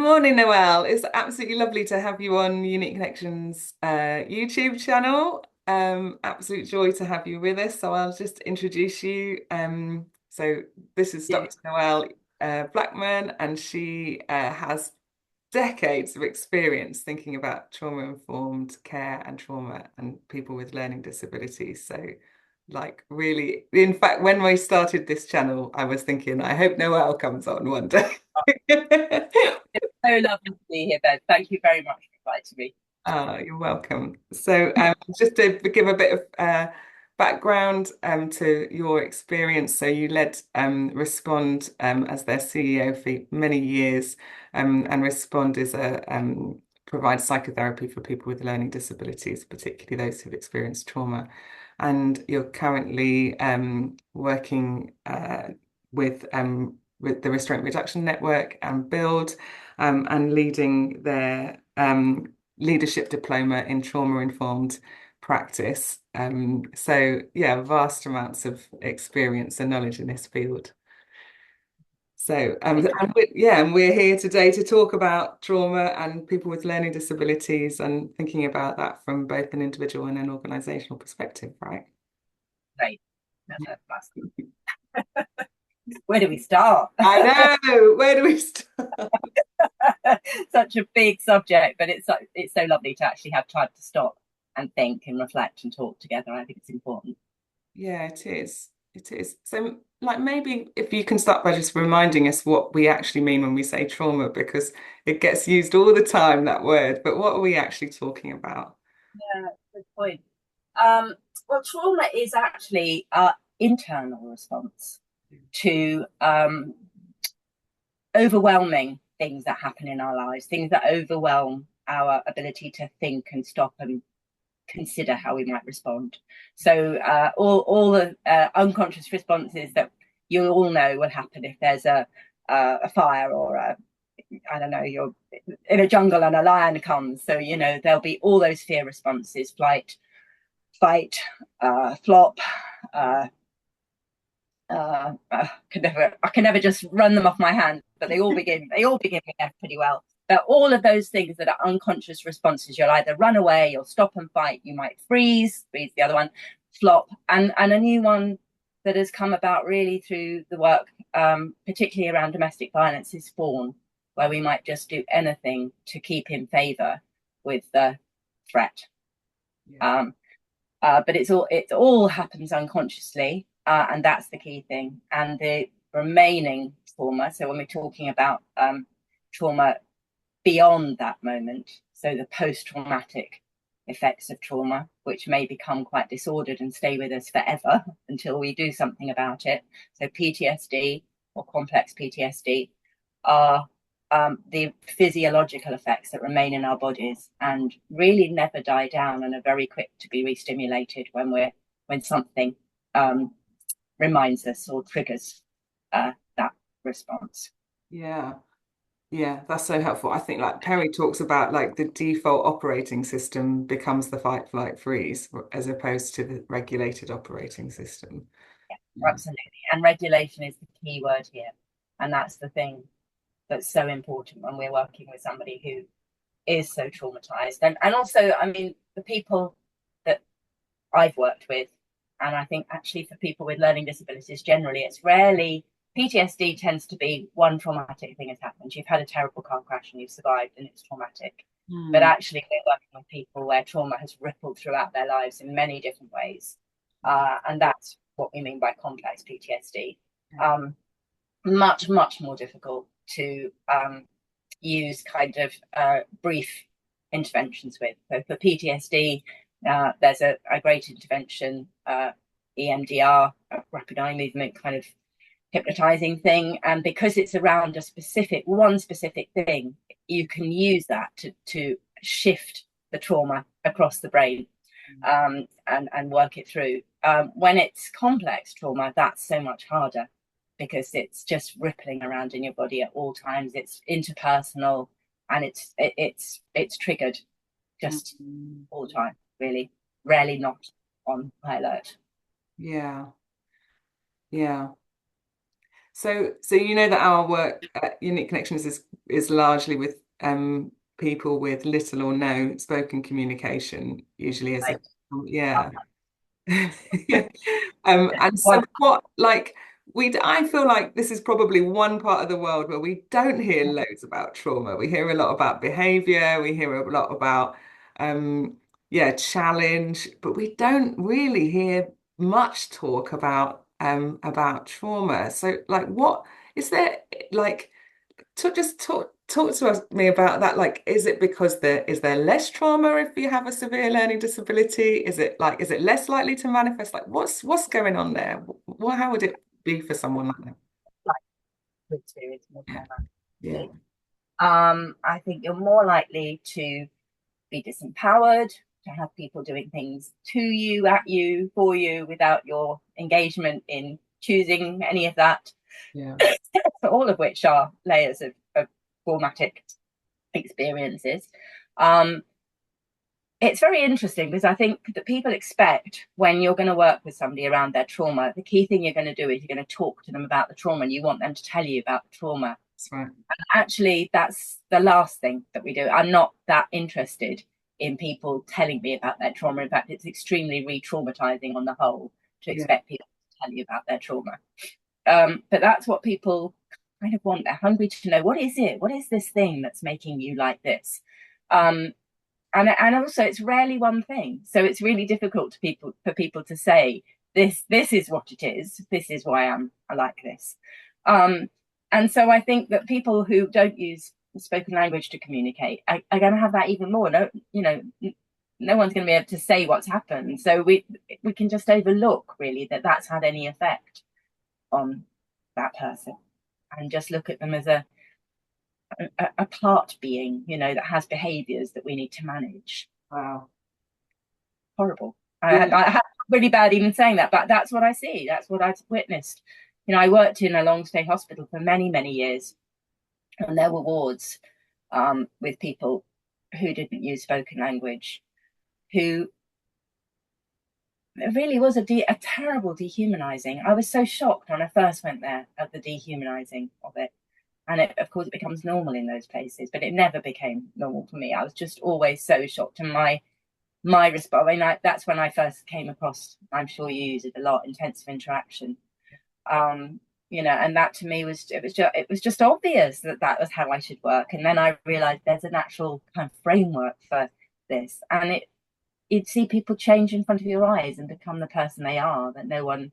Morning, Noelle. It's absolutely lovely to have you on Unique Connections YouTube channel. Absolute joy to have you with us. So I'll just introduce you. So this is Yeah. Dr. Noelle Blackman, and she has decades of experience thinking about trauma-informed care and trauma and people with learning disabilities. So, like, really, in fact, when we started this channel, I was thinking, I hope Noelle comes on one day. It's so lovely to be here, Ben. Thank you very much for inviting me. You're welcome. So, just to give a bit of background to your experience, so you led Respond as their CEO for many years, and Respond is a provides psychotherapy for people with learning disabilities, particularly those who've experienced trauma. And you're currently working with the Restraint Reduction Network and Build, and leading their leadership diploma in trauma-informed practice. So yeah, vast amounts of experience and knowledge in this field. So and we're here today to talk about trauma and people with learning disabilities and thinking about that from both an individual and an organizational perspective, right? Great. That's- Where do we start? I know. Where do we start? Such a big subject, but it's so lovely to actually have time to stop and think and reflect and talk together. I think it's important. Yeah, it is. It is. So, like, maybe if you can start by just reminding us what we actually mean when we say trauma, because it gets used all the time, that word, but what are we actually talking about? Yeah, good point. Um, well, trauma is actually our internal response to overwhelming things that happen in our lives, things that overwhelm our ability to think and stop and consider how we might respond. So all the unconscious responses that you all know will happen if there's a fire or I don't know, you're in a jungle and a lion comes. So there'll be all those fear responses: flight, fight, flop. Uh, I can never just run them off my hand, but they all begin with F pretty well. But all of those things that are unconscious responses, you'll either run away, you'll stop and fight, you might freeze the other one, flop, and a new one that has come about really through the work, particularly around domestic violence, is fawn, where we might just do anything to keep in favour with the threat. Yeah. But it all happens unconsciously, and that's the key thing. And the remaining trauma. So when we're talking about trauma beyond that moment, so the post-traumatic effects of trauma, which may become quite disordered and stay with us forever until we do something about it. So PTSD or complex PTSD are the physiological effects that remain in our bodies and really never die down and are very quick to be re-stimulated when something reminds us or triggers that response. Yeah. Yeah, that's so helpful. I think like Perry talks about like the default operating system becomes the fight, flight, freeze as opposed to the regulated operating system. Yeah, Yeah. absolutely. And regulation is the key word here. And that's the thing that's so important when we're working with somebody who is so traumatized. And also, I mean, the people that I've worked with, and I think actually for people with learning disabilities generally, it's rarely PTSD tends to be one traumatic thing has happened. You've had a terrible car crash and you've survived and it's traumatic. But Hmm. actually, we're working with people where trauma has rippled throughout their lives in many different ways. And that's what we mean by complex PTSD. Um, much more difficult to use kind of brief interventions with. So for PTSD, there's a great intervention, EMDR, rapid eye movement kind of hypnotizing thing. And because it's around one specific thing, you can use that to shift the trauma across the brain, and work it through. When it's complex trauma, that's so much harder because it's just rippling around in your body at all times. It's interpersonal and it's triggered just Hmm. all the time, really. Rarely not on high alert. Yeah. Yeah. So you know that our work at Unique Connections is largely with people with little or no spoken communication, usually as a Like, yeah. Yeah. And so one, what, like, I feel like this is probably one part of the world where we don't hear loads about trauma. We hear a lot about behavior, we hear a lot about, um, yeah, challenge, but we don't really hear much talk about trauma. So, like, what is there, like, just talk to me about that. Like, is it because there less trauma if you have a severe learning disability? Is it less likely to manifest? Like, what's going on there? What How would it be for someone like that? like to experience more Yeah, trauma. yeah, I think you're more likely to be disempowered, to have people doing things to you, at you, for you, without your engagement in choosing any of that, yeah. all of which are layers of traumatic experiences. Um, it's very interesting because I think that people expect when you're going to work with somebody around their trauma, the key thing you're going to do is you're going to talk to them about the trauma and you want them to tell you about the trauma. That's right. Actually, that's the last thing that we do. I'm not that interested in people telling me about their trauma. In fact, it's extremely re-traumatizing on the whole to Yeah, expect people to tell you about their trauma. But that's what people kind of want. They're hungry to know, what is it? What is this thing that's making you like this? Um, and also, it's rarely one thing, so it's really difficult to people for people to say this is what it is. This is why I like this. Um, and so I think that people who don't use spoken language to communicate are going to have that even more. No, no one's going to be able to say what's happened, so we can just overlook really that that's had any effect on that person, and just look at them as a part being, that has behaviors that we need to manage. wow. Horrible. Yeah, I have really bad even saying that, but that's what I see. That's what I've witnessed. I worked in a long stay hospital for many, many years, and there were wards with people who didn't use spoken language, who it really was a terrible dehumanizing. I was so shocked when I first went there at the dehumanizing of it. And of course, it becomes normal in those places, but it never became normal for me. I was just always so shocked. And my response, that's when I first came across, I'm sure you use it a lot, intensive interaction. And that to me it was just obvious that that was how I should work. And then I realized there's an actual kind of framework for this. And you'd see people change in front of your eyes and become the person they are, that no one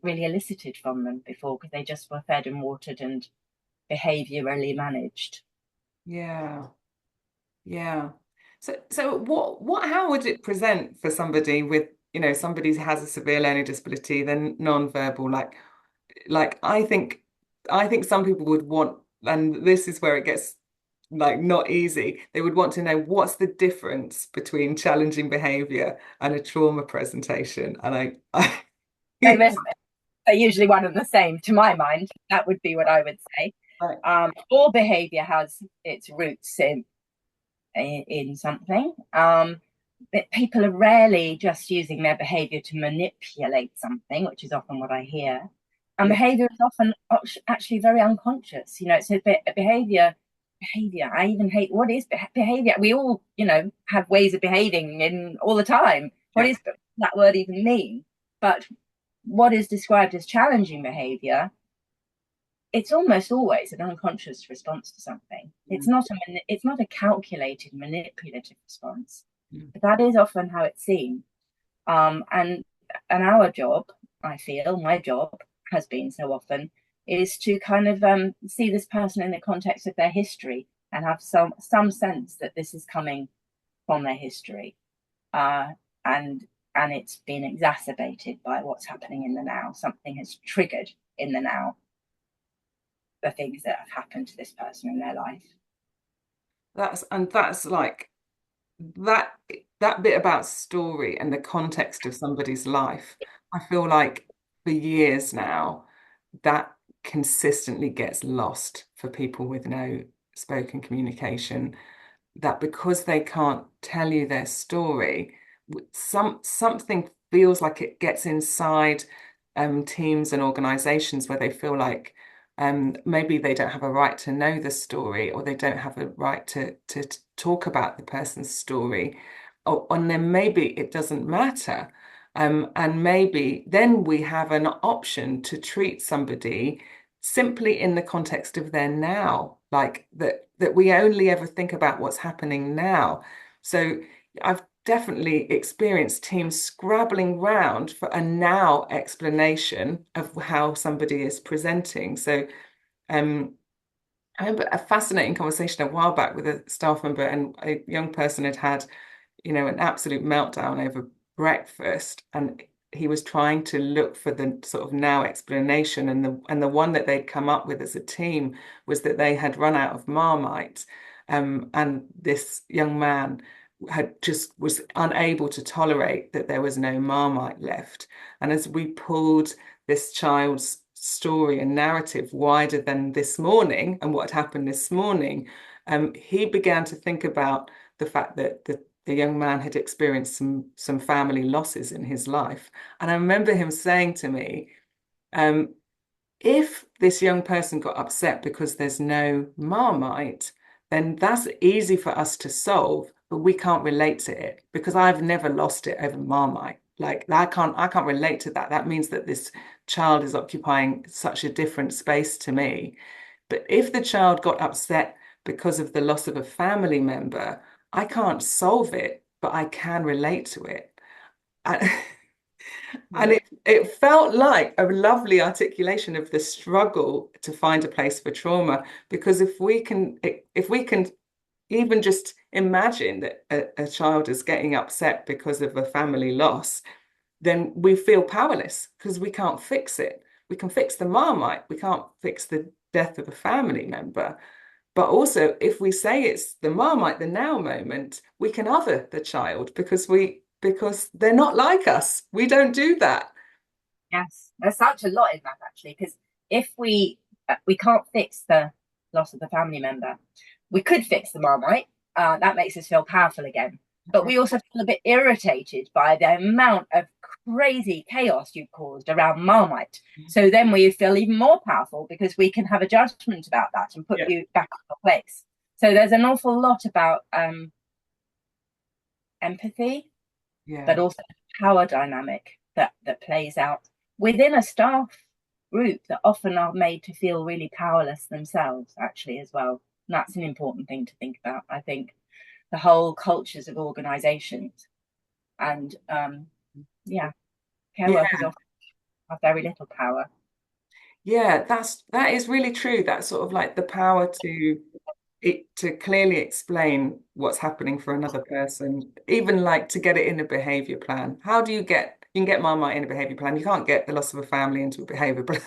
really elicited from them before, because they just were fed and watered and behaviorally managed. yeah, yeah. So how would it present for somebody with, somebody who has a severe learning disability, then non-verbal, like I think some people would want, and this is where it gets like not easy. They would want to know what's the difference between challenging behavior and a trauma presentation. And I They yeah, they're usually one and the same, to my mind. That would be what I would say. like, All behavior has its roots in something. But people are rarely just using their behavior to manipulate something, which is often what I hear. And yeah, behavior is often actually very unconscious. It's a bit behavior. Behavior. I even hate, what is behavior? We all, have ways of behaving in all the time. What yeah, is that word even mean? But what is described as challenging behavior, it's almost always an unconscious response to something. mm, It's not a calculated manipulative response, mm. but that is often how it's seen. And our job, I feel, my job has been so often, is to kind of see this person in the context of their history and have some sense that this is coming from their history, uh, and and it's been exacerbated by what's happening in the now. Something has triggered in the now the things that have happened to this person in their life. That's like that that bit about story and the context of somebody's life. I feel like for years now that consistently gets lost for people with no spoken communication, that because they can't tell you their story, something feels like it gets inside. teams and organizations where they feel like maybe they don't have a right to know the story, or they don't have a right to talk about the person's story, and then maybe it doesn't matter. And maybe then we have an option to treat somebody simply in the context of their now, like that we only ever think about what's happening now. So I've definitely experienced teams scrabbling round for a now explanation of how somebody is presenting. So um, I remember a fascinating conversation a while back with a staff member, and a young person had an absolute meltdown over breakfast, and he was trying to look for the sort of now explanation, and the one that they'd come up with as a team was that they had run out of Marmite, and this young man had just was unable to tolerate that there was no Marmite left. And as we pulled this child's story and narrative wider than this morning and what had happened this morning, he began to think about the fact that the young man had experienced some family losses in his life. And I remember him saying to me, um, if this young person got upset because there's no Marmite, then that's easy for us to solve, but we can't relate to it because I've never lost it over Marmite. Like I can't relate to that. That means that this child is occupying such a different space to me. But if the child got upset because of the loss of a family member, I can't solve it, but I can relate to it. And, and Yeah. it felt like a lovely articulation of the struggle to find a place for trauma. Because if we can even just imagine that a child is getting upset because of a family loss, then we feel powerless because we can't fix it. We can fix the Marmite, we can't fix the death of a family member. But also, if we say it's the Marmite, the now moment, we can other the child because they're not like us. We don't do that. Yes, there's such a lot in that actually, because if we can't fix the loss of the family member, we could fix the Marmite. That makes us feel powerful again. But we also feel a bit irritated by the amount of crazy chaos you've caused around Marmite. So then we feel even more powerful because we can have a judgment about that and put Yeah, you back on your place. So there's an awful lot about empathy, but yeah, also power dynamic that plays out within a staff group that often are made to feel really powerless themselves, actually, as well. And that's an important thing to think about, I think. The whole cultures of organizations and yeah, care yeah, workers often have very little power. yeah. That is really true. That's sort of like the power to clearly explain what's happening for another person, even like to get it in a behavior plan. How do you can get Marmite in a behavior plan? You can't get the loss of a family into a behavior plan.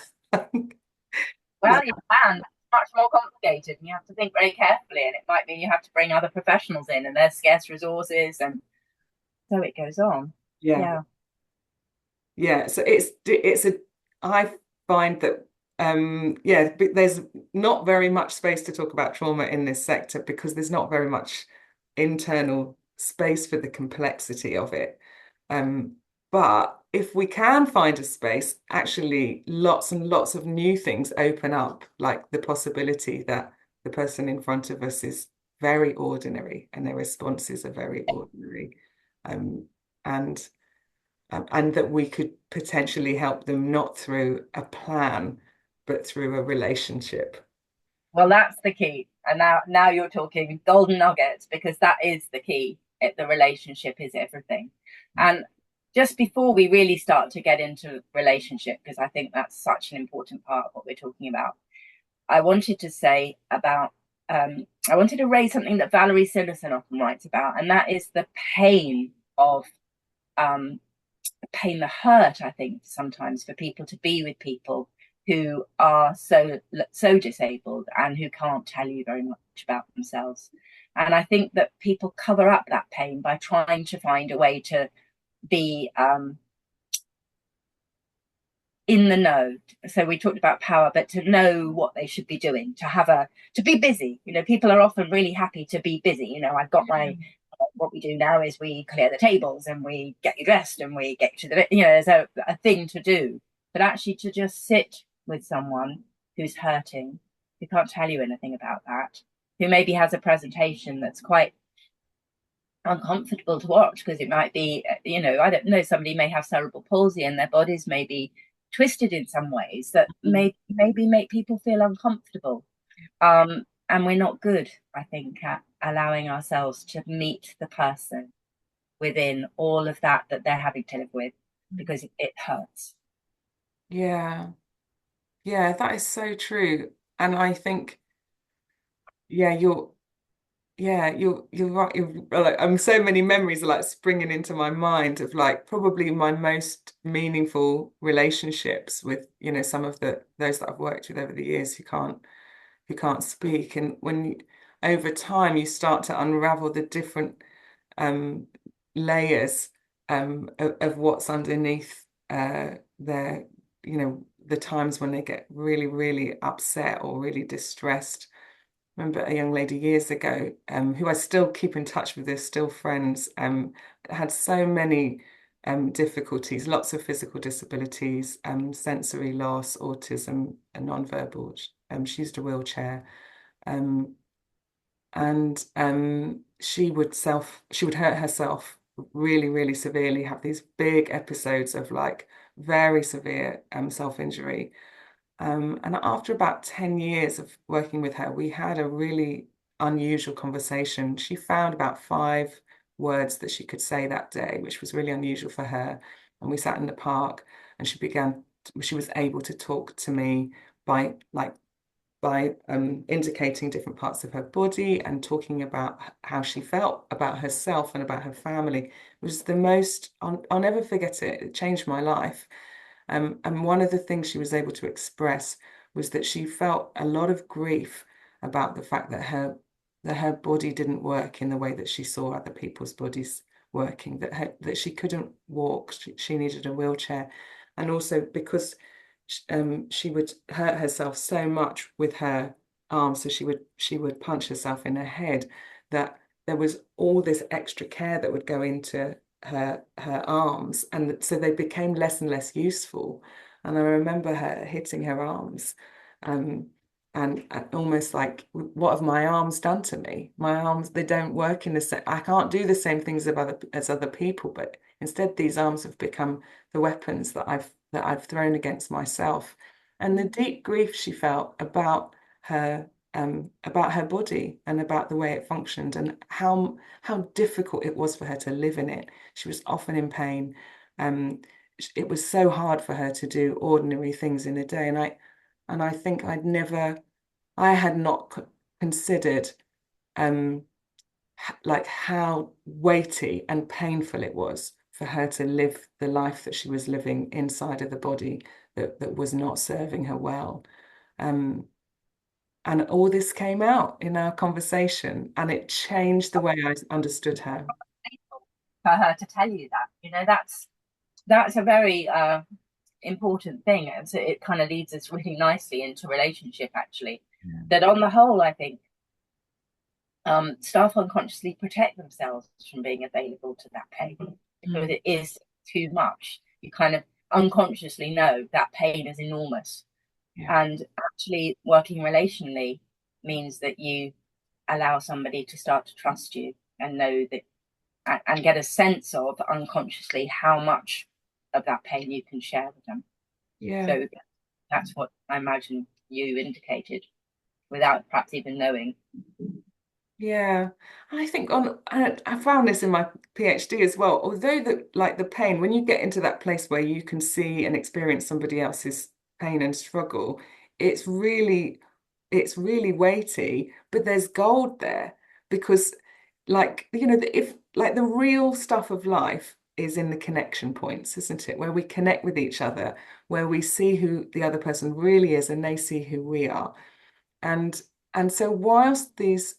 Well, you can. It's much more complicated, and you have to think very carefully. And it might mean you have to bring other professionals in, and there's scarce resources, and so it goes on. Yeah. Yeah. Yeah, so I find that there's not very much space to talk about trauma in this sector because there's not very much internal space for the complexity of it. Um, but if we can find a space, actually lots and lots of new things open up, like the possibility that the person in front of us is very ordinary and their responses are very ordinary. Um, and and that we could potentially help them not through a plan, but through a relationship. Well, that's the key. And now you're talking golden nuggets because that is the key. The relationship is everything. And just before we really start to get into relationship, because I think that's such an important part of what we're talking about, I wanted to say about I wanted to raise something that Valerie Sillison often writes about, and that is the pain of pain, the hurt, I think, sometimes for people to be with people who are so disabled and who can't tell you very much about themselves. And I think that people cover up that pain by trying to find a way to be in the know. So we talked about power, but to know what they should be doing, to be busy. People are often really happy to be busy. I've got my what we do now is we clear the tables and we get you dressed and we get you to there's a thing to do. but actually to just sit with someone who's hurting, who can't tell you anything about that, who maybe has a presentation that's quite uncomfortable to watch because it might be, I don't know, somebody may have cerebral palsy and their bodies may be twisted in some ways that maybe make people feel uncomfortable. And we're not good, I think, at allowing ourselves to meet the person within all of that they're having to live with because it hurts. Yeah. Yeah, that is so true. And I think, yeah, you're right. Like, so many memories are like springing into my mind of like probably my most meaningful relationships with, some of those that I've worked with over the years who can't speak. And over time you start to unravel the different um, layers of what's underneath their, the times when they get really, really upset or really distressed. I remember a young lady years ago who I still keep in touch with, they're still friends, had so many difficulties, lots of physical disabilities, sensory loss, autism, and non-verbal. She used a wheelchair. Um, and she would hurt herself really, really severely, have these big episodes of like very severe self-injury. And after about 10 years of working with her, we had a really unusual conversation. She found about 5 words that she could say that day, which was really unusual for her. And we sat in the park and she was able to talk to me by like indicating different parts of her body and talking about how she felt about herself and about her family. It was the most, I'll never forget it. It changed my life. And one of the things she was able to express was that she felt a lot of grief about the fact that her body didn't work in the way that she saw other people's bodies working, that she couldn't walk, she needed a wheelchair. And also because she would hurt herself so much with her arms, so she would punch herself in her head, that there was all this extra care that would go into her arms, and so they became less and less useful. And I remember her hitting her arms, um, and almost like, what have my arms done to me? My arms, they don't work in the same. I can't do the same things as other people, but instead these arms have become the weapons that I've thrown against myself. And the deep grief she felt about her body and about the way it functioned and how difficult it was for her to live in it. She was often in pain. It was so hard for her to do ordinary things in a day. And I think I had not considered um, like how weighty and painful it was for her to live the life that she was living inside of the body that was not serving her well. Um, and all this came out in our conversation, and it changed the way I understood her. For her to tell you that, that's a very important thing. And so it kind of leads us really nicely into relationship, actually. Yeah. That on the whole, I think staff unconsciously protect themselves from being available to that pain because Mm. it is too much. You kind of unconsciously know that pain is enormous. Yeah. And actually, working relationally means that you allow somebody to start to trust you and know that and get a sense of unconsciously how much of that pain you can share with them. Yeah. So that's what I imagine you indicated without perhaps even knowing. Yeah, I think I found this in my PhD as well. Although the pain, when you get into that place where you can see and experience somebody else's pain and struggle, it's really, it's really weighty, but there's gold there because, like, if like the real stuff of life is in the connection points, isn't it? Where we connect with each other, where we see who the other person really is and they see who we are. And and so whilst these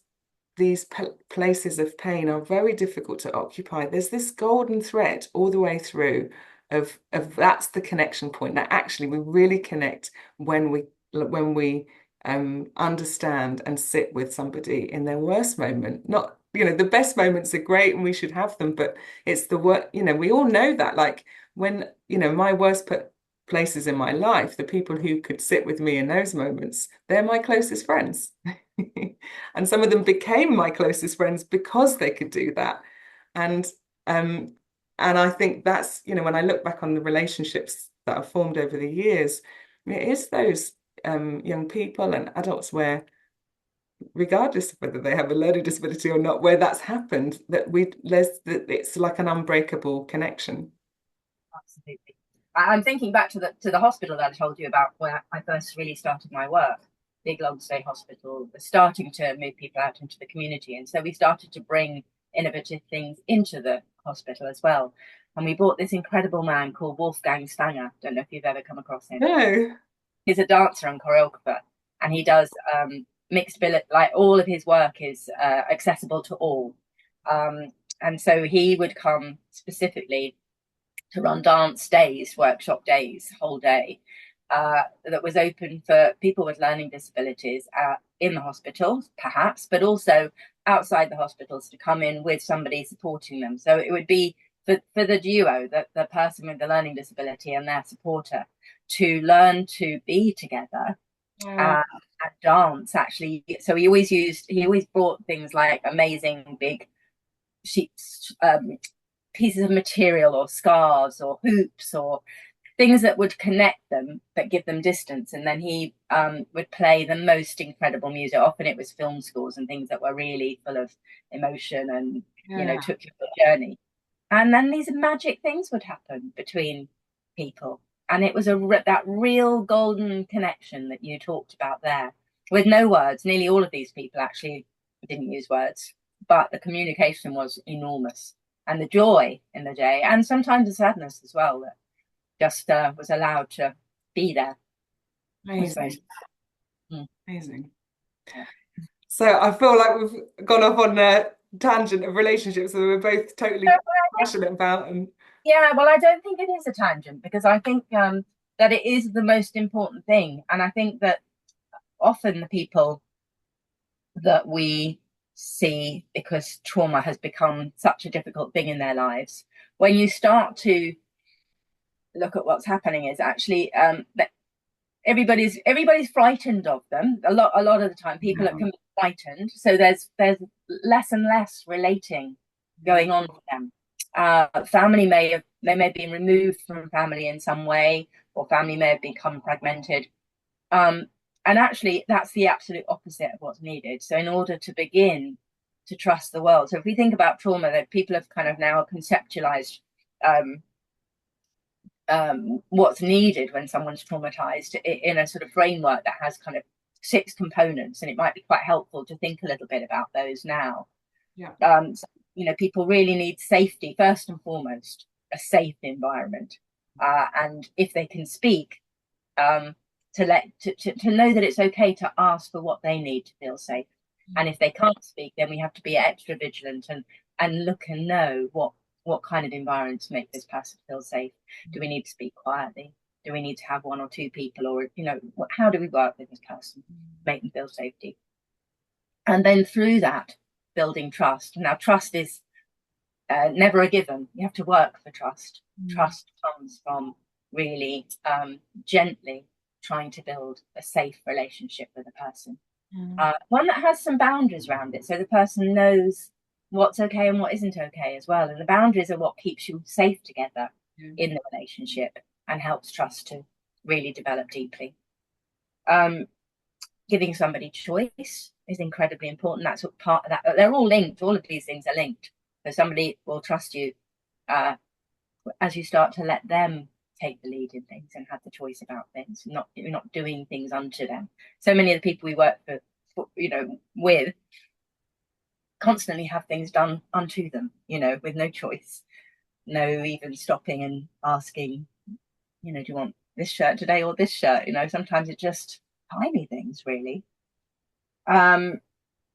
places of pain are very difficult to occupy, there's this golden thread all the way through of that's the connection point that actually we really connect when we understand and sit with somebody in their worst moment. Not, the best moments are great and we should have them, but it's the work, we all know that. Like when, my worst places in my life, the people who could sit with me in those moments, they're my closest friends. And some of them became my closest friends because they could do that. And um, and I think that's, when I look back on the relationships that have formed over the years, it is those young people and adults where, regardless of whether they have a learning disability or not, where that's happened, that it's like an unbreakable connection. Absolutely. I'm thinking back to the hospital that I told you about where I first really started my work. Big long stay hospital was starting to move people out into the community, and so we started to bring innovative things into the hospital as well. And we brought this incredible man called Wolfgang Stanger. Don't know if you've ever come across him. No. He's a dancer and choreographer, and he does mixed billet. Like all of his work is accessible to all. And so he would come specifically to run dance days, workshop days, whole day, that was open for people with learning disabilities in the hospitals, perhaps, but also outside the hospitals to come in with somebody supporting them. So it would be for the duo, the person with the learning disability and their supporter, to learn to be together Oh, uh, and dance, actually. So he always brought things like amazing big sheets, pieces of material or scarves or hoops or things that would connect them but give them distance. And then he would play the most incredible music. Often it was film scores and things that were really full of emotion and, yeah. took you on a journey. And then these magic things would happen between people. And it was that real golden connection that you talked about there with no words. Nearly all of these people actually didn't use words, but the communication was enormous. And the joy in the day, and sometimes the sadness as well, that just was allowed to be there. Was Amazing. very mm, Amazing. yeah. So I feel like we've gone off on a tangent of relationships that we're both totally passionate about. And Yeah, well, I don't think it is a tangent because I think that it is the most important thing. And I think that often the people that we see, because trauma has become such a difficult thing in their lives, when you start to look at what's happening, is actually that everybody's frightened of them. A lot of the time, people yeah, that can be frightened. So there's less and less relating yeah, going on with them. Family may have been removed from family in some way, or family may have become fragmented. Um, and actually, that's the absolute opposite of what's needed. So in order to begin to trust the world, so if we think about trauma, that people have kind of now conceptualized um, what's needed when someone's traumatized in a sort of framework that has kind of 6 components, and it might be quite helpful to think a little bit about those now. yeah. So, people really need safety first and foremost, a safe environment, and if they can speak, to know that it's okay to ask for what they need to feel safe. And if they can't speak, then we have to be extra vigilant and look and know what kind of environments make this person feel safe. Do we need to speak quietly? Do we need to have one or two people, or how do we work with this person, make them feel safety? And then through that, building trust. Now, trust is never a given. You have to work for trust. Mm. Trust comes from really gently trying to build a safe relationship with a person, Mm. one that has some boundaries around it, so the person knows what's okay and what isn't okay as well. And the boundaries are what keeps you safe together Yeah. in the relationship and helps trust to really develop deeply. Um, Giving somebody choice is incredibly important. That's what part of that. They're all linked. All of these things are linked. So somebody will trust you uh, as you start to let them take the lead in things and have the choice about things. You're not doing things unto them. So many of the people we work with constantly have things done unto them, with no choice, no even stopping and asking, do you want this shirt today or this shirt? Sometimes it's just tiny things, really. Um,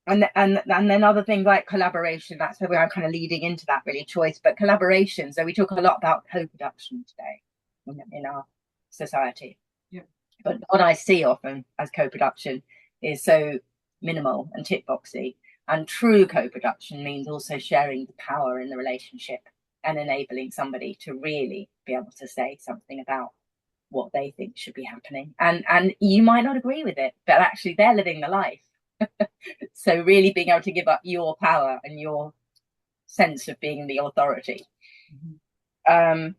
and then other things like collaboration. That's where we're kind of leading into that, really, choice, but collaboration. So we talk a lot about co-production today in our society. Yeah. But what I see often as co-production is so minimal and tick boxy. And true co-production means also sharing the power in the relationship and enabling somebody to really be able to say something about what they think should be happening. And you might not agree with it, but actually they're living the life. So really being able to give up your power and your sense of being the authority, Mhm. um,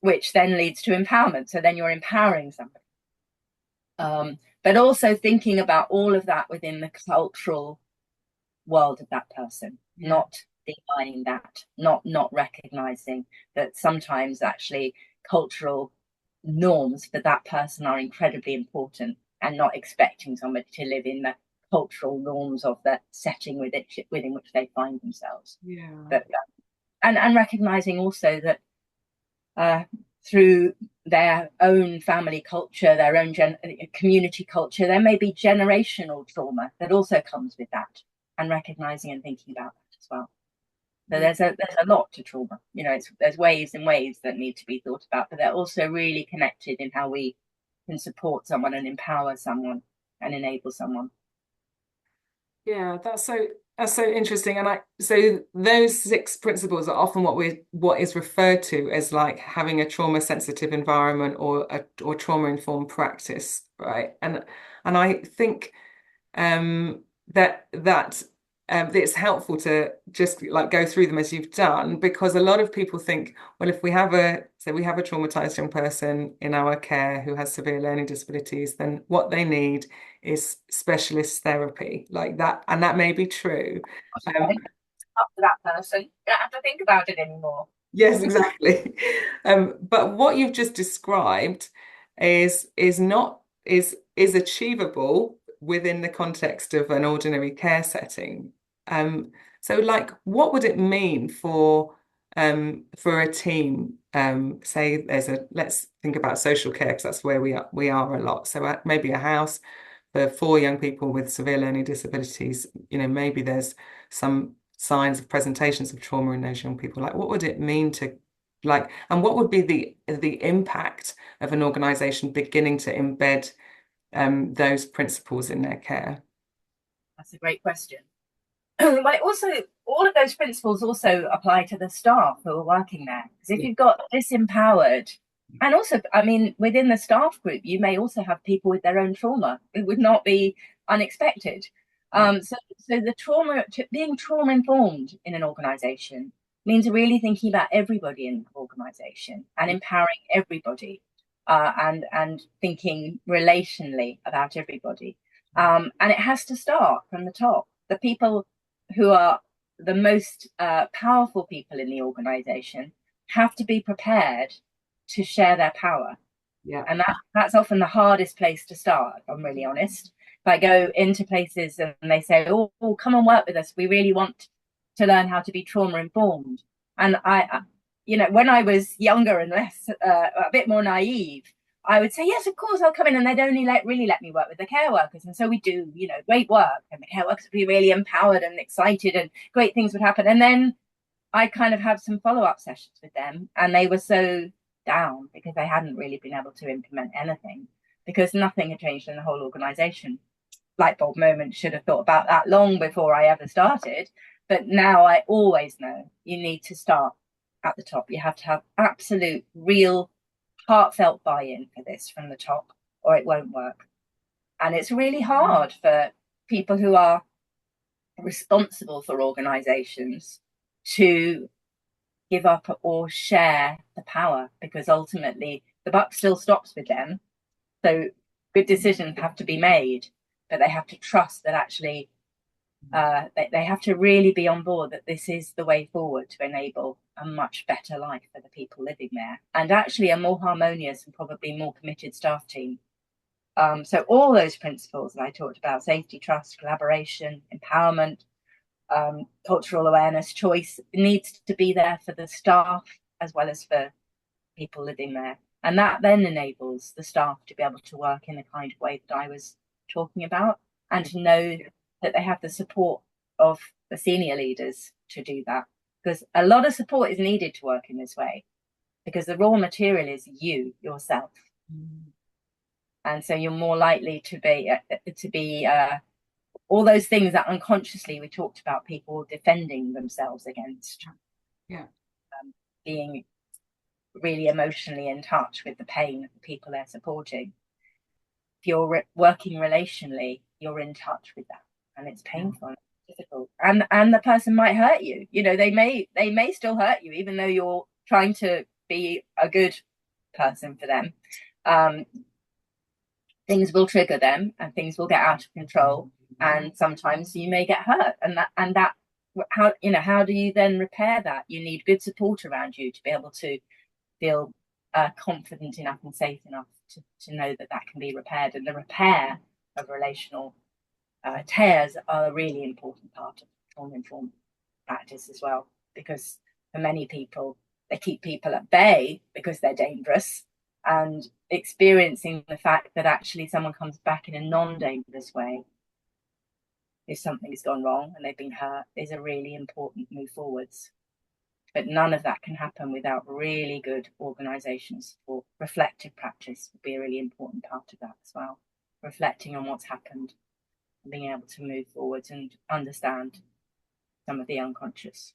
which then leads to empowerment. So then you're empowering somebody. But also thinking about all of that within the cultural world of that person, Yeah. not denying that, not recognizing that sometimes actually cultural norms for that person are incredibly important, and not expecting somebody to live in the cultural norms of the setting within which they find themselves. Yeah. But and recognizing also that uh, through their own family culture, their own community culture, there may be generational trauma that also comes with that, and recognizing and thinking about that as well. So Yeah. there's a lot to trauma. You know, there's ways and ways that need to be thought about, but they're also really connected in how we can support someone and empower someone and enable someone. Yeah, that's so interesting. And I so those six principles are often what is referred to as like having a trauma sensitive environment or trauma informed practice, right? And I think that it's helpful to just like go through them as you've done, because a lot of people think, well, if we have a traumatized young person in our care who has severe learning disabilities, then what they need is specialist therapy like that, and that may be true. Um, Up to that person, you don't have to think about it anymore. Yes, exactly. But what you've just described is achievable within the context of an ordinary care setting. So, like, what would it mean for a team? Say let's think about social care because that's where we are a lot. So, maybe a house for four young people with severe learning disabilities. Maybe there's some signs of presentations of trauma in those young people. Like, what would it mean to like, and what would be the impact of an organization beginning to embed those principles in their care? That's a great question. But it also, all of those principles also apply to the staff who are working there. Because if Yeah. you've got disempowered, and also, I mean, within the staff group, you may also have people with their own trauma. It would not be unexpected. Yeah. So the being trauma informed in an organization means really thinking about everybody in the organization and empowering everybody, and thinking relationally about everybody. And it has to start from the top. The people who are the most powerful people in the organization have to be prepared to share their power. Yeah. And that's often the hardest place to start, if I'm really honest. If I go into places and they say, oh, come and work with us, we really want to learn how to be trauma informed. And when I was younger and less, a bit more naive, I would say, yes, of course, I'll come in. And they'd only really let me work with the care workers. And so we do, great work. And the care workers would be really empowered and excited, and great things would happen. And then I kind of had some follow-up sessions with them, and they were so down because they hadn't really been able to implement anything, because nothing had changed in the whole organization. Light bulb moment, should have thought about that long before I ever started. But now I always know you need to start at the top. You have to have absolute, real, heartfelt buy-in for this from the top, or it won't work. And it's really hard for people who are responsible for organizations to give up or share the power, because ultimately the buck still stops with them. So good decisions have to be made, but they have to trust that actually they have to really be on board that this is the way forward to enable a much better life for the people living there, and actually a more harmonious and probably more committed staff team. So all those principles that I talked about: safety, trust, collaboration, empowerment, cultural awareness, choice, needs to be there for the staff as well as for people living there. And that then enables the staff to be able to work in the kind of way that I was talking about, and to know that they have the support of the senior leaders to do that. Because a lot of support is needed to work in this way, because the raw material is yourself. And so you're more likely to be all those things that unconsciously we talked about people defending themselves against, Yeah. being really emotionally in touch with the pain of the people they're supporting. If you're working relationally, you're in touch with that, and it's painful and difficult. And the person might hurt you. You know, they may still hurt you, even though you're trying to be a good person for them. Um, Things will trigger them, and things will get out of control, and sometimes you may get hurt, and that how do you then repair that? You need good support around you to be able to feel confident enough and safe enough to know that that can be repaired. And the repair of relational tears are a really important part of trauma-informed practice as well, because for many people, they keep people at bay because they're dangerous, and experiencing the fact that actually someone comes back in a non-dangerous way if something's gone wrong and they've been hurt is a really important move forwards. But none of that can happen without really good organisation support. Reflective practice would be a really important part of that as well. Reflecting on what's happened and being able to move forwards and understand some of the unconscious.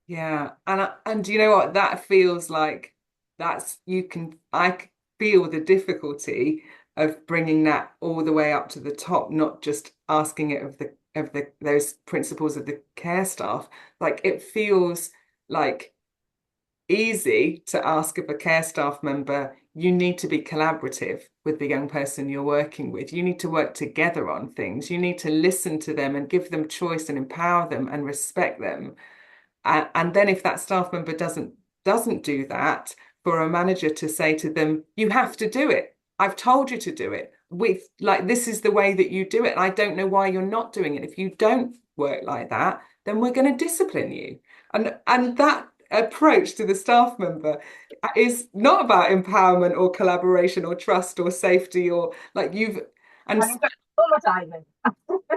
Yeah, and do you know what that feels like? That's you can I feel the difficulty of bringing that all the way up to the top, not just asking it of the those principles of the care staff. Like it feels like easy to ask of a care staff member, you need to be collaborative with the young person you're working with. You need to work together on things. You need to listen to them and give them choice and empower them and respect them. And then if that staff member doesn't do that, for a manager to say to them, you have to do it. I've told you to do it. With like this is the way that you do it. And I don't know why you're not doing it. If you don't work like that, then we're going to discipline you. And that approach to the staff member is not about empowerment or collaboration or trust or safety or like you've and And it's traumatizing.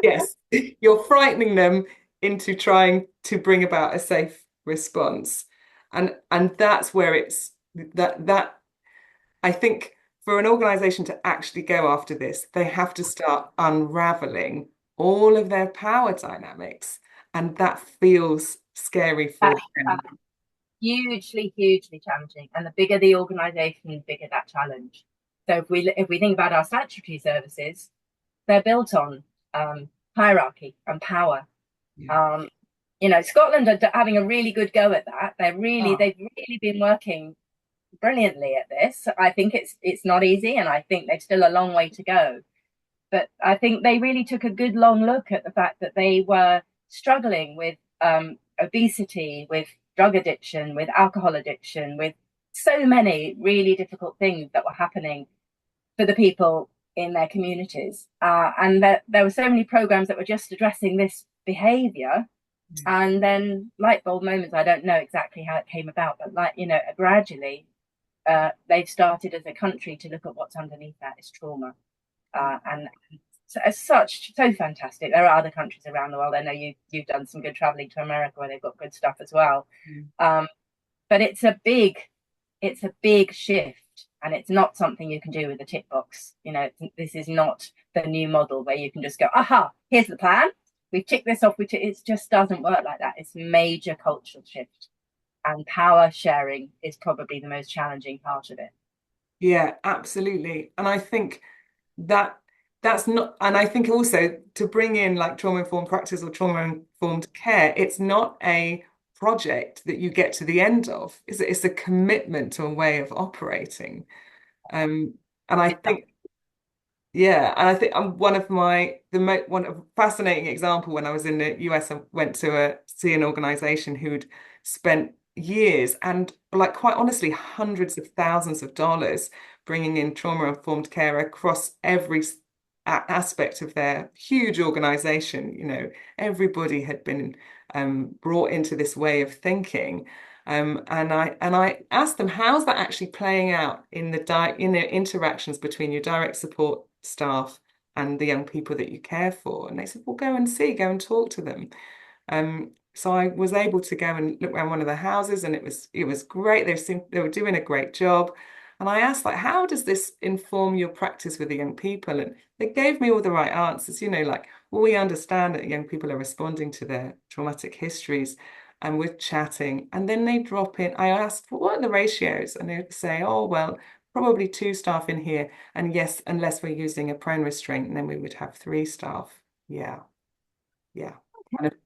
yes, you're frightening them into trying to bring about a safe response. And that's where it's that I think for an organization to actually go after this, they have to start unraveling all of their power dynamics. And that feels scary for That's them. hugely, hugely challenging. And the bigger the organisation, the bigger that challenge. So if we think about our statutory services, they're built on hierarchy and power. Yeah. Um, Scotland are having a really good go at that. Oh, They've really been working brilliantly at this. I think it's not easy, and I think they've still a long way to go. But I think they really took a good long look at the fact that they were struggling with obesity, with drug addiction, with alcohol addiction, with so many really difficult things that were happening for the people in their communities. And that there were so many programs that were just addressing this behavior. yeah. And then light bulb moments, I don't know exactly how it came about, but gradually they've started as a country to look at what's underneath that is trauma. And so, as such, so fantastic. There are other countries around the world. I know you've done some good traveling to America where they've got good stuff as well. Mm. But it's a big shift, and it's not something you can do with a tick box. This is not the new model where you can just go, aha, here's the plan. We've ticked this off. It just doesn't work like that. It's major cultural shift, and power sharing is probably the most challenging part of it. Yeah, absolutely. And I think that that's not, and I think also to bring in like trauma-informed practice or trauma-informed care, it's not a project that you get to the end of. It's a commitment to a way of operating. Um, and I think yeah, and I think I'm one of my the mo one of fascinating example when I was in the US, I went to see an organization who'd spent years and like quite honestly hundreds of thousands of dollars bringing in trauma-informed care across every aspect of their huge organization. You know, everybody had been brought into this way of thinking. And I asked them, how's that actually playing out in the interactions between your direct support staff and the young people that you care for? And they said, well, go and see, go and talk to them. So I was able to go and look around one of the houses, and it was great. They were doing a great job. And I asked, like, how does this inform your practice with the young people? And they gave me all the right answers, like, well, we understand that young people are responding to their traumatic histories. and we're chatting, and then they drop in. I asked, what are the ratios? And they say, oh, well, probably two staff in here. And yes, unless we're using a prone restraint, then we would have three staff. Yeah. Yeah.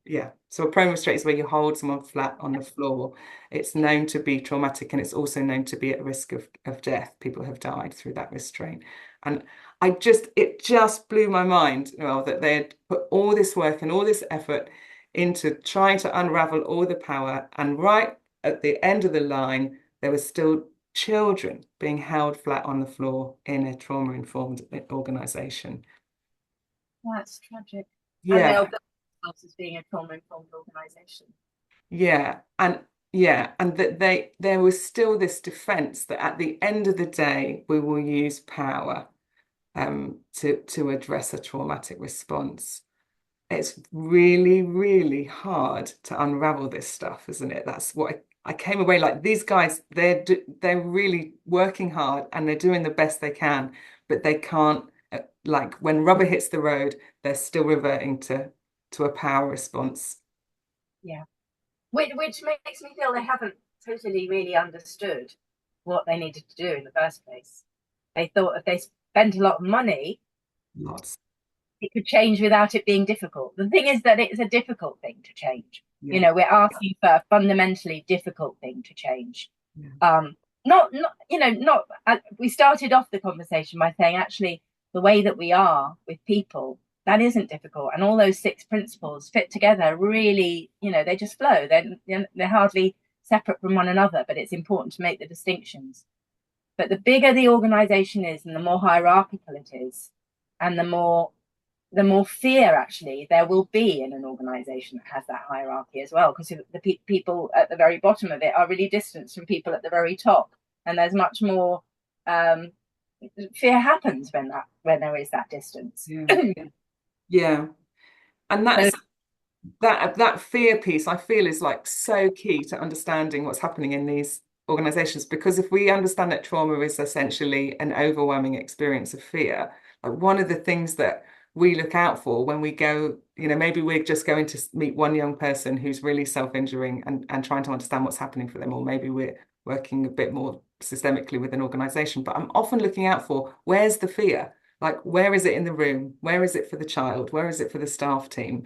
Yeah. So a prone restraint is where you hold someone flat on the floor. It's known to be traumatic, and it's also known to be at risk of death. People have died through that restraint. And it just blew my mind, well, that they had put all this work and all this effort into trying to unravel all the power. And right at the end of the line, there were still children being held flat on the floor in a trauma-informed organization. That's tragic. And they'll Yeah. bill themselves as being a trauma-informed organisation. Yeah, and that there was still this defense that at the end of the day we will use power to address a traumatic response. It's really, really hard to unravel this stuff, isn't it? That's what I came away like these guys, they're really working hard and they're doing the best they can, but they can't like when rubber hits the road, they're still reverting to a power response. Yeah. Which makes me feel they haven't totally really understood what they needed to do in the first place. They thought if they spent a lot of money, Lots. it could change without it being difficult. The thing is that it's a difficult thing to change. You Yeah. know, we're asking for a fundamentally difficult thing to change. Yeah. Not you know, not we started off the conversation by saying actually the way that we are with people, that isn't difficult, and all those six principles fit together really, you know, they just flow. They're hardly separate from one another, but it's important to make the distinctions. But the bigger the organization is and the more hierarchical it is, and the more fear actually there will be in an organization that has that hierarchy as well, because the people at the very bottom of it are really distanced from people at the very top, and there's much more fear happens when there is that distance. Yeah. Yeah. And So that fear piece I feel is like so key to understanding what's happening in these organizations, because if we understand that trauma is essentially an overwhelming experience of fear, like one of the things that we look out for when we go, maybe we're just going to meet one young person who's really self-injuring and trying to understand what's happening for them, or maybe we're working a bit more systemically with an organization, but I'm often looking out for where's the fear? Like, where is it in the room? Where is it for the child? Where is it for the staff team?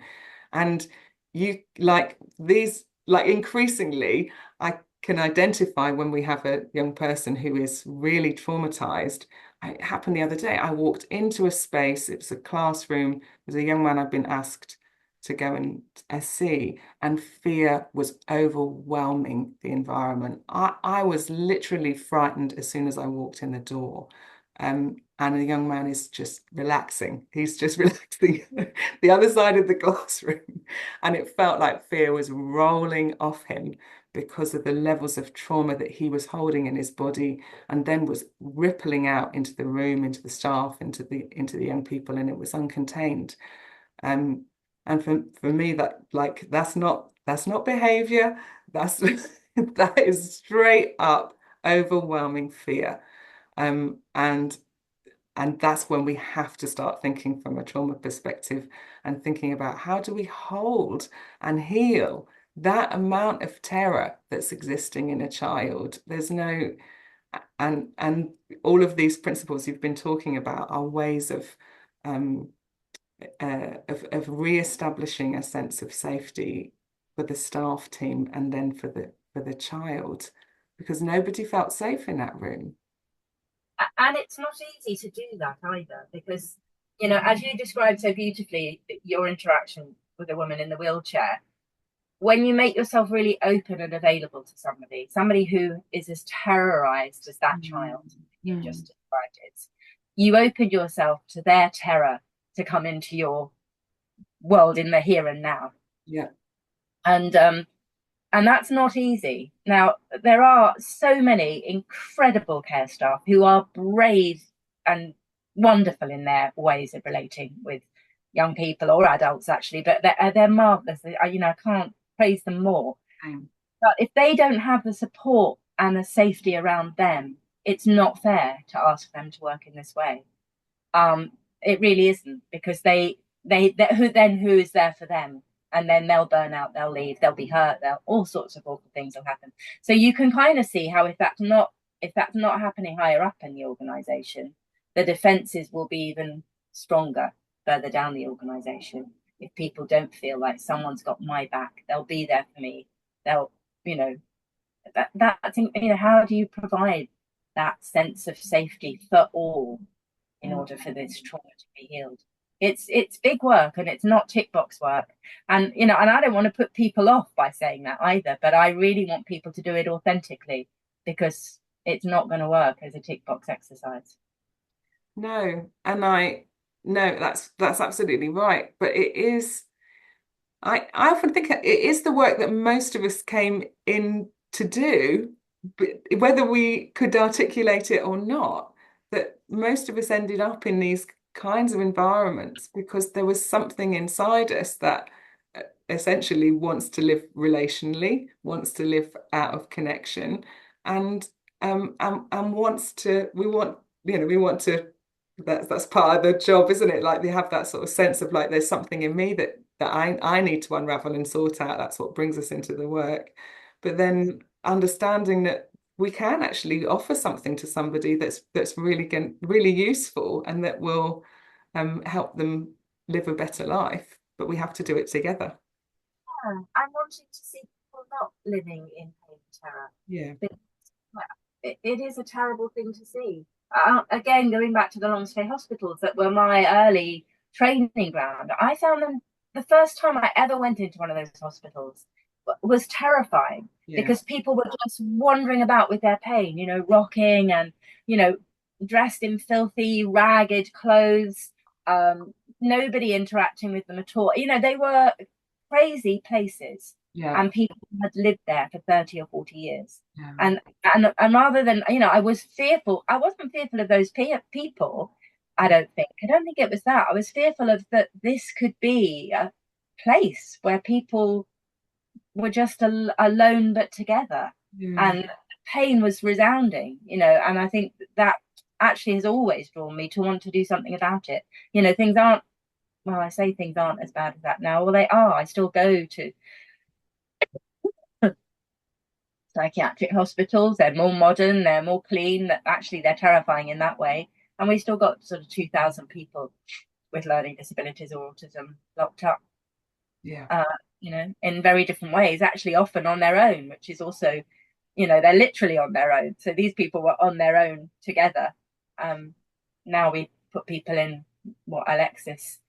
And you like these, like increasingly, I can identify when we have a young person who is really traumatized. It happened the other day. I walked into a space, it was a classroom, there's a young man I've been asked to go and see, and fear was overwhelming the environment. I was literally frightened as soon as I walked in the door. And the young man is just relaxing. He's just relaxing the other side of the classroom. And it felt like fear was rolling off him because of the levels of trauma that he was holding in his body, and then was rippling out into the room, into the staff, into the young people, and it was uncontained. Um, and for me, that's not behavior. That's that is straight up overwhelming fear. And that's when we have to start thinking from a trauma perspective and thinking about how do we hold and heal that amount of terror that's existing in a child. There's no, and all of these principles you've been talking about are ways um, of re-establishing a sense of safety for the staff team and then for the child, because nobody felt safe in that room. and it's not easy to do that either, because you know, as you described so beautifully, your interaction with a woman in the wheelchair, when you make yourself really open and available to somebody who is as terrorized as that child you just Mm. described it, you open yourself to their terror to come into your world in the here and now. Yeah. And that's not easy. Now, there are so many incredible care staff who are brave and wonderful in their ways of relating with young people or adults, actually, but they're marvelous. I can't praise them more. Mm. But if they don't have the support and the safety around them, it's not fair to ask them to work in this way. It really isn't, because who is there for them? and then they'll burn out, they'll leave, they'll be hurt, they'll all sorts of awful things will happen. So you can kind of see how if that's not happening higher up in the organization, the defenses will be even stronger further down the organization. If people don't feel like someone's got my back, they'll be there for me. They'll, you know, that's, how do you provide that sense of safety for all in order for this trauma to be healed? It's big work, and it's not tick box work. And and I don't want to put people off by saying that either, but I really want people to do it authentically, because it's not going to work as a tick box exercise. No, and I no, that's absolutely right. But it is, I often think it is the work that most of us came in to do, but whether we could articulate it or not, that most of us ended up in these kinds of environments because there was something inside us that essentially wants to live relationally, wants to live out of connection, and and wants to we want to, that's part of the job, isn't it? Like they have that sort of sense of like there's something in me that I need to unravel and sort out. That's what brings us into the work. But then understanding that we can actually offer something to somebody that's really useful and that will help them live a better life. But we have to do it together. Yeah, I'm wanting to see people not living in pain and terror. Yeah. Because, it is a terrible thing to see. Again, going back to the long stay hospitals that were my early training ground, I found them, the first time I ever went into one of those hospitals was terrifying, Yeah. because people were just wandering about with their pain, rocking and, you know, dressed in filthy, ragged clothes, nobody interacting with them at all. They were crazy places, Yeah. and people had lived there for 30 or 40 years. Yeah. And rather than, I was fearful. I wasn't fearful of those people. I don't think it was that. I was fearful of that this could be a place where people were just alone but together, Yeah. and pain was resounding. And I think that actually has always drawn me to want to do something about it. Things aren't, well, I say things aren't as bad as that now. Well, they are. I still go to psychiatric hospitals. They're more modern, they're more clean. Actually, they're terrifying in that way. And we still got sort of 2,000 people with learning disabilities or autism locked up, Yeah. uh, in very different ways, actually often on their own, which is also, they're literally on their own. So these people were on their own together. Now we put people in what Alexis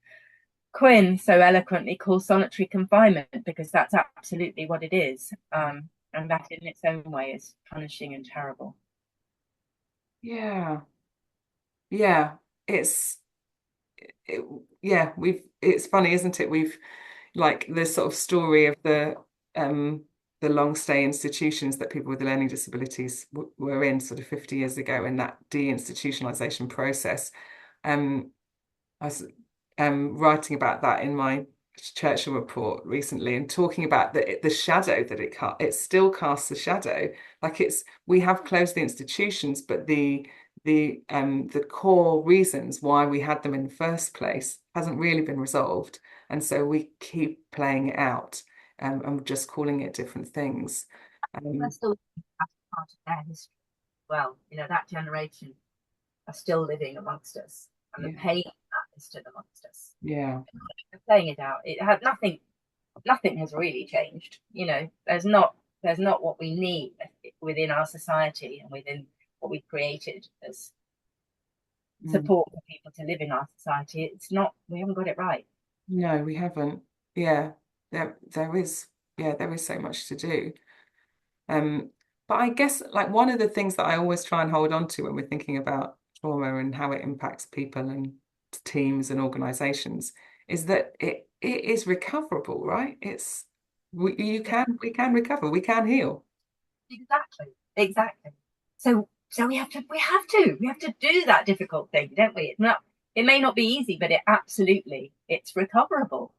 Quinn so eloquently calls solitary confinement, because that's absolutely what it is. And that in its own way is punishing and terrible. Yeah. Yeah. It's it, yeah, it's funny, isn't it? We've like the sort of story of the long stay institutions that people with learning disabilities were in sort of 50 years ago, and that deinstitutionalization process. Um, I was writing about that in my Churchill report recently, and talking about the shadow that it still casts a shadow. Like we have closed the institutions, but the core reasons why we had them in the first place hasn't really been resolved, and so we keep playing it out, and just calling it different things. They're Um, still part of their history. Well, that generation are still living amongst us, and the yeah, pain of that is still amongst us. yeah, They're playing it out. It had nothing has really changed. There's not what we need within our society and within what we've created as mm. support for people to live in our society. It's not, we haven't got it right. No, we haven't. Yeah, there is, yeah, there is so much to do. Um, but I guess like one of the things that I always try and hold on to when we're thinking about trauma and how it impacts people and teams and organizations is that it is recoverable, right? We can recover, we can heal. Exactly. So we have to do that difficult thing, don't we? It may not be easy, but it's recoverable,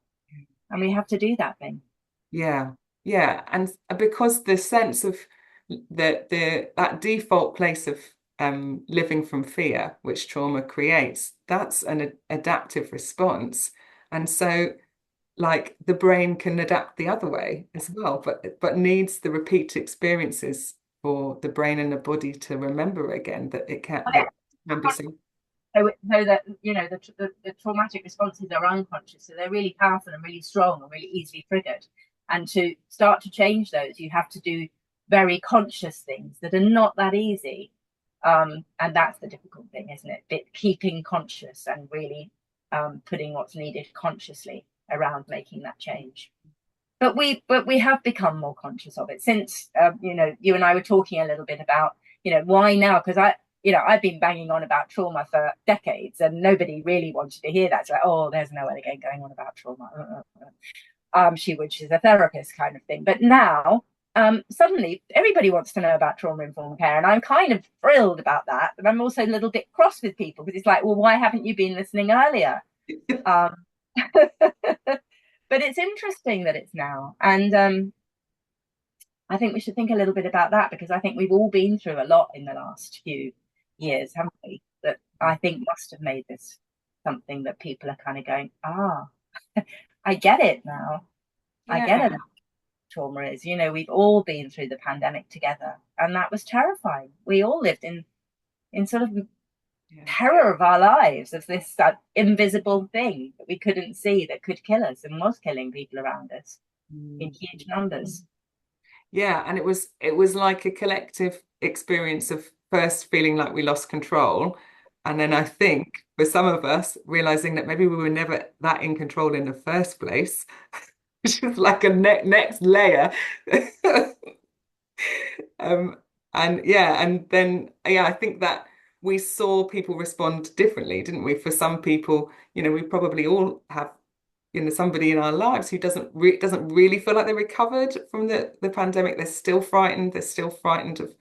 and we have to do that thing. Yeah, yeah, and because the sense of that default place of living from fear, which trauma creates, that's an adaptive response, and so like the brain can adapt the other way as well, but needs the repeat experiences for the brain and the body to remember again that it can that can be so. So that the traumatic responses are unconscious, so they're really powerful and really strong and really easily triggered. And to start to change those, you have to do very conscious things that are not that easy. And that's the difficult thing, isn't it? Keeping conscious and really putting what's needed consciously around making that change. But we have become more conscious of it since you and I were talking a little bit about why now, because I've been banging on about trauma for decades and nobody really wanted to hear that. It's like, oh, there's Noelle again going on about trauma. She's a therapist kind of thing. But now suddenly everybody wants to know about trauma informed care, and I'm kind of thrilled about that. But I'm also a little bit cross with people because it's like, well, why haven't you been listening earlier? Um, but it's interesting that it's now, and I think we should think a little bit about that because I think we've all been through a lot in the last few years, haven't we? That I think must have made this something that people are kind of going, I get it now. I get Yeah. it. Trauma is, we've all been through the pandemic together, and that was terrifying. We all lived in sort of Yeah. terror of our lives of this invisible thing that we couldn't see that could kill us and was killing people around us in Mm. huge numbers. Yeah, and it was like a collective experience of first feeling like we lost control, and then I think for some of us realizing that maybe we were never that in control in the first place, which is like a next layer. Um, and yeah, and then yeah, I think that we saw people respond differently, didn't we? For some people, we probably all have somebody in our lives who doesn't really feel like they recovered from the pandemic. They're still frightened. They're still frightened of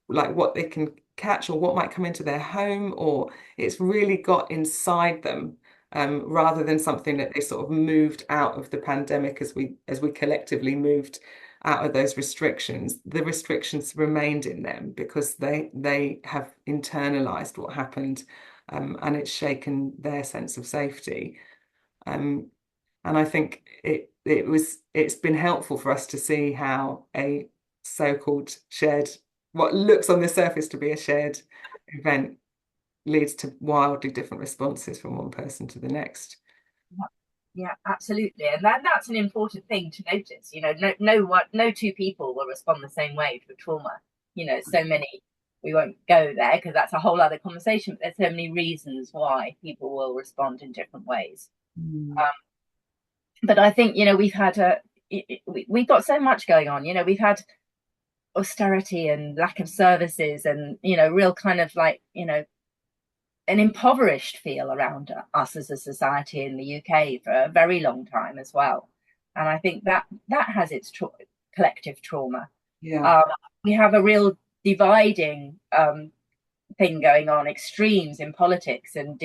like what they can catch or what might come into their home, or it's really got inside them, rather than something that they sort of moved out of the pandemic as we collectively moved out of those restrictions. The restrictions remained in them because they have internalized what happened, and it's shaken their sense of safety. Um, and I think it's been helpful for us to see how a so-called shared, what looks on the surface to be a shared event leads to wildly different responses from one person to the next. Yeah, absolutely, and that's an important thing to notice. No two people will respond the same way to trauma. So many. We won't go there because that's a whole other conversation. But there's so many reasons why people will respond in different ways. Mm. Um, but I think we've had we've got so much going on. We've had austerity and lack of services, and real kind of like an impoverished feel around us as a society in the UK for a very long time as well. And I think that has its collective trauma. Yeah. Um, we have a real dividing thing going on, extremes in politics and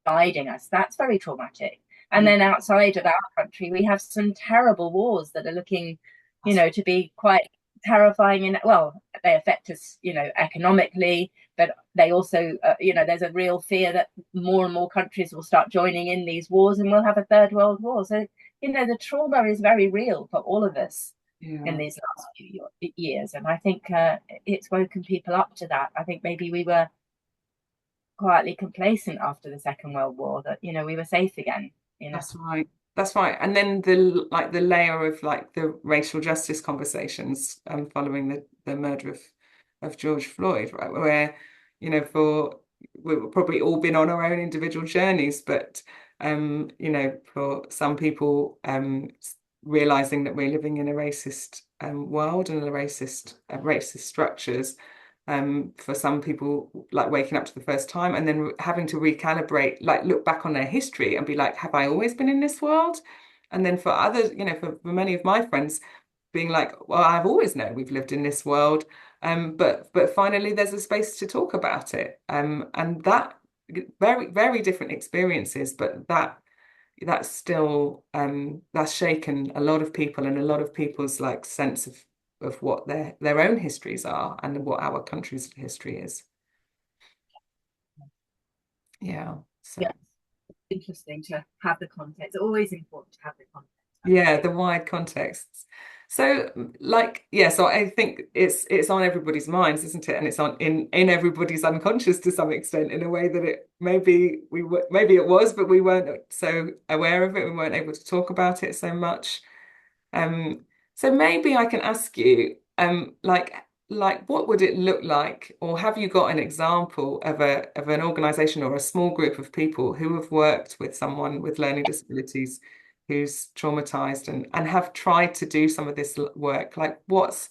dividing us. That's very traumatic. And Yeah. then outside of our country, we have some terrible wars that are looking, to be quite terrifying. Well, they affect us, economically, but they also, there's a real fear that more and more countries will start joining in these wars and we'll have a third world war. So, the trauma is very real for all of us in Yeah. these last few years. And I think it's woken people up to that. I think maybe we were quietly complacent after the Second World War that, we were safe again. That's right. That's right. And then the layer of like the racial justice conversations, following the murder of George Floyd, right? Where, for we've probably all been on our own individual journeys, but for some people, realizing that we're living in a racist world and a racist structures, for some people, like waking up to the first time and then having to recalibrate, like look back on their history and be like, have I always been in this world? And then for others, for many of my friends, being like, well, I've always known we've lived in this world, but finally there's a space to talk about it, and that very very different experiences, but that's still that's shaken a lot of people and a lot of people's like sense of what their own histories are and what our country's history is. Yeah. So Yeah, interesting to have the context. Always important to have the context. Yeah, the wide contexts. So like yeah, so I think it's on everybody's minds, isn't it? And it's on in everybody's unconscious to some extent in a way that it maybe we were maybe it was, but we weren't so aware of it. We weren't able to talk about it so much. Um, so maybe I can ask you, like what would it look like, or have you got an example of an organization or a small group of people who have worked with someone with learning disabilities who's traumatized and have tried to do some of this work? Like what's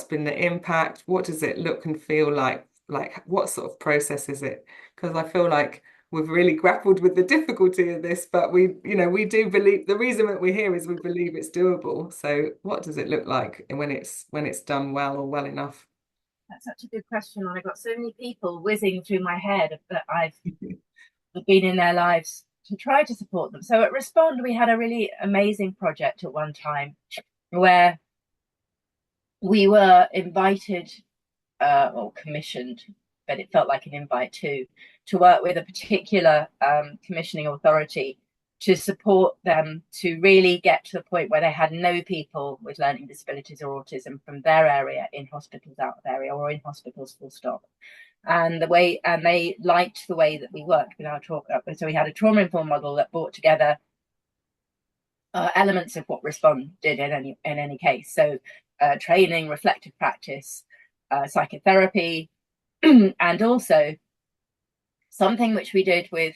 been the impact? What does it look and feel like? Like what sort of process is it? Because I feel like we've really grappled with the difficulty of this, but we do believe the reason that we're here is we believe it's doable. So what does it look like when it's done well or well enough? That's such a good question. And I got so many people whizzing through my head that I've been in their lives to try to support them. So at Respond, we had a really amazing project at one time where we were invited or commissioned, but it felt like an invite too, to work with a particular commissioning authority to support them to really get to the point where they had no people with learning disabilities or autism from their area in hospitals out of area or in hospitals full stop. And they liked the way that we worked with our trauma. So we had a trauma informed model that brought together elements of what Respond did in any case. So training, reflective practice, psychotherapy, and also something which we did with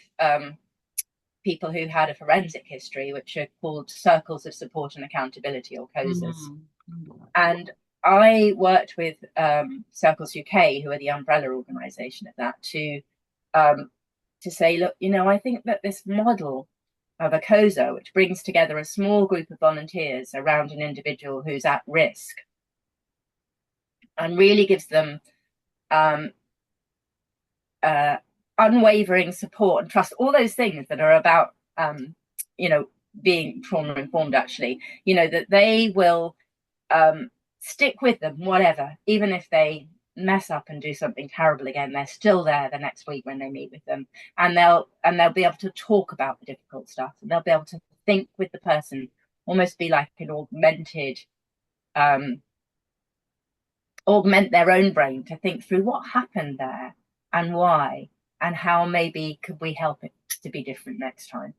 people who had a forensic history, which are called circles of support and accountability, or COSAs. Mm. And I worked with Circles UK, who are the umbrella organisation of that, um, to say, look, I think that this model of a COSA, which brings together a small group of volunteers around an individual who's at risk and really gives them um, uh, unwavering support and trust, all those things that are about, you know, being trauma informed, actually, that they will stick with them, whatever, even if they mess up and do something terrible again, they're still there the next week when they meet with them, and they'll be able to talk about the difficult stuff, and they'll be able to think with the person, almost be like an um, augment their own brain to think through what happened there and why and how maybe could we help it to be different next time.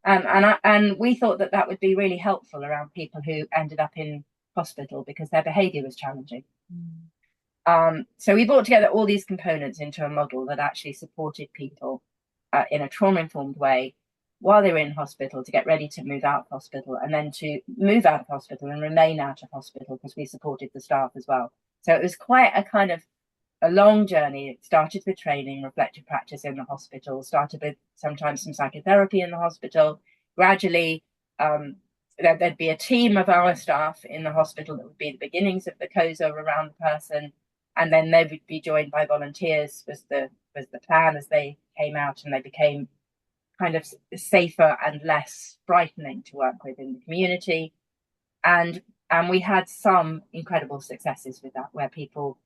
And we thought that that would be really helpful around people who ended up in hospital because their behaviour was challenging. So we brought together all these components into a model that actually supported people in a trauma-informed way while they were in hospital to get ready to move out of hospital, and then to move out of hospital and remain out of hospital because we supported the staff as well. So it was quite a kind of a long journey. It started with training, reflective practice in the hospital, started with sometimes some psychotherapy in the hospital. Gradually, there'd be a team of our staff in the hospital that would be the beginnings of the COSA around the person, and then they would be joined by volunteers was the plan as they came out, and they became kind of safer and less frightening to work with in the community. And we had some incredible successes with that, where people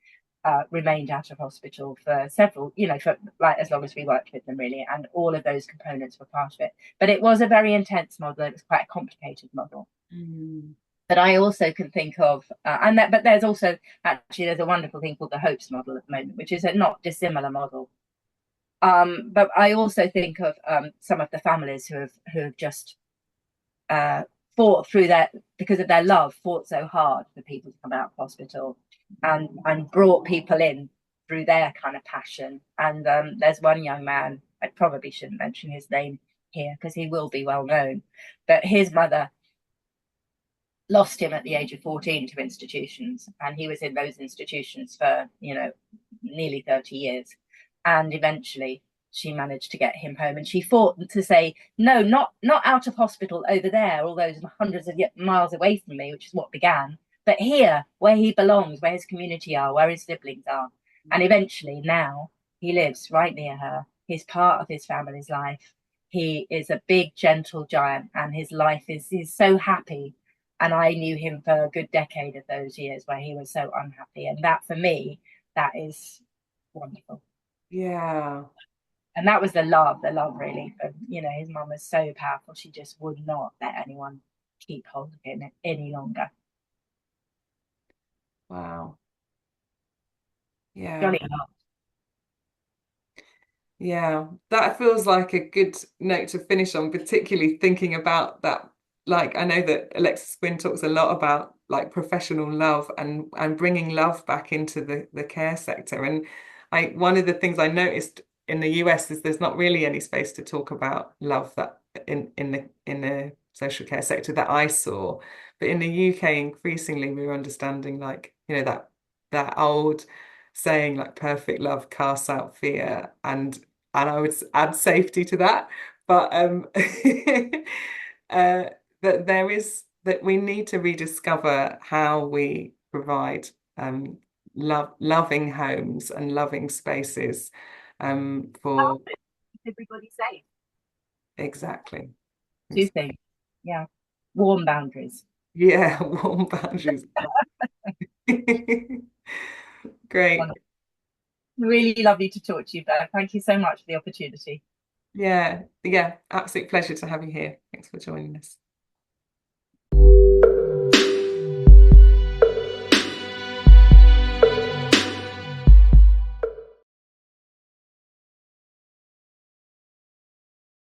remained out of hospital for several, for like as long as we worked with them, really, and all of those components were part of it. But it was a very intense model. It was quite a complicated model. Mm. But I also can think of, but there's also there's a wonderful thing called the Hopes model at the moment, which is a not dissimilar model. But I also think of some of the families who have just uh, fought through that because of their love, fought so hard for people to come out of hospital, and brought people in through their kind of passion. And there's one young man, I probably shouldn't mention his name here because he will be well known, but his mother lost him at the age of 14 to institutions, and he was in those institutions for nearly 30 years, and eventually she managed to get him home, and she fought to say, no, not out of hospital over there, all those hundreds of miles away from me, which is what began, but here where he belongs, where his community are, where his siblings are. And eventually now he lives right near her. He's part of his family's life. He is a big gentle giant, and his life is he's so happy. And I knew him for a good decade of those years where he was so unhappy. And that, for me, that is wonderful. Yeah. And that was the love really. His mum was so powerful. She just would not let anyone. keep hold of it any longer. Wow. Yeah. Jolly hard. Yeah, that feels like a good note to finish on, particularly thinking about that. Like, I know that Alexis Quinn talks a lot about like professional love and bringing love back into the care sector. And one of the things I noticed in the US is there's not really any space to talk about love that in the social care sector that I saw. But in the UK, increasingly we're understanding like, that old saying like perfect love casts out fear, and I would add safety to that. But uh, that we need to rediscover how we provide loving homes and loving spaces for Everybody safe. exactly. Two things. Yeah. Warm boundaries. Yeah, warm boundaries. Great. Wonderful. Really lovely to talk to you, Bev. Thank you so much for the opportunity. Yeah, yeah, absolute pleasure to have you here. Thanks for joining us.